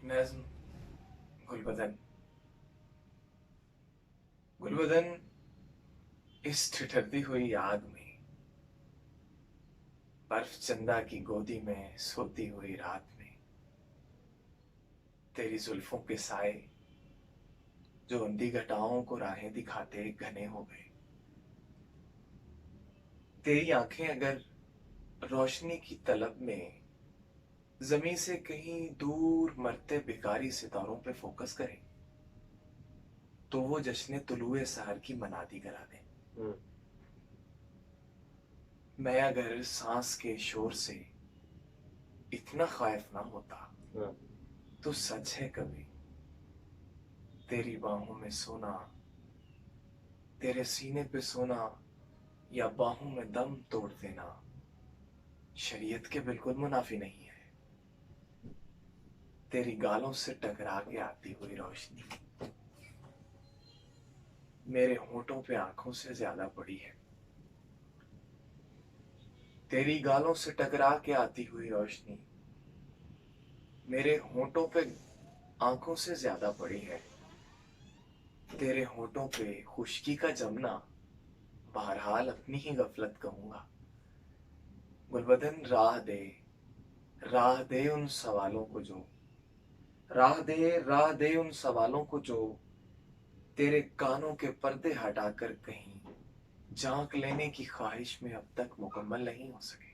एक नज्म। गुलबदन। गुलबदन, इस ठिठुरती हुई आग में, बर्फ चंदा की गोदी में सोती हुई रात में, तेरी जुल्फों के साए जो अंधी घटाओं को राहें दिखाते घने हो गए। तेरी आंखें अगर रोशनी की तलब में जमीन से कहीं दूर मरते भिखारी सितारों पे फोकस करें, तो वो जश्न तुलुए सहर की मनादी करा दे। मैं अगर सांस के शोर से इतना खौफ ना होता, तो सच है कभी तेरी बाहों में सोना, तेरे सीने पे सोना, या बाहों में दम तोड़ देना शरीयत के बिल्कुल मुनाफी नहीं है। तेरी गालों से टकरा के आती हुई रोशनी मेरे होठों पे आंखों से ज्यादा बड़ी है। तेरी गालों से टकरा के आती हुई रोशनी मेरे होठों पे आंखों से ज्यादा बड़ी है। तेरे होठों पे खुश्की का जमना बहरहाल अपनी ही गफलत कहूंगा। गुलबदन, राह दे उन सवालों को जो राह दे उन सवालों को जो तेरे कानों के पर्दे हटाकर कहीं झांक लेने की ख्वाहिश में अब तक मुकम्मल नहीं हो सके।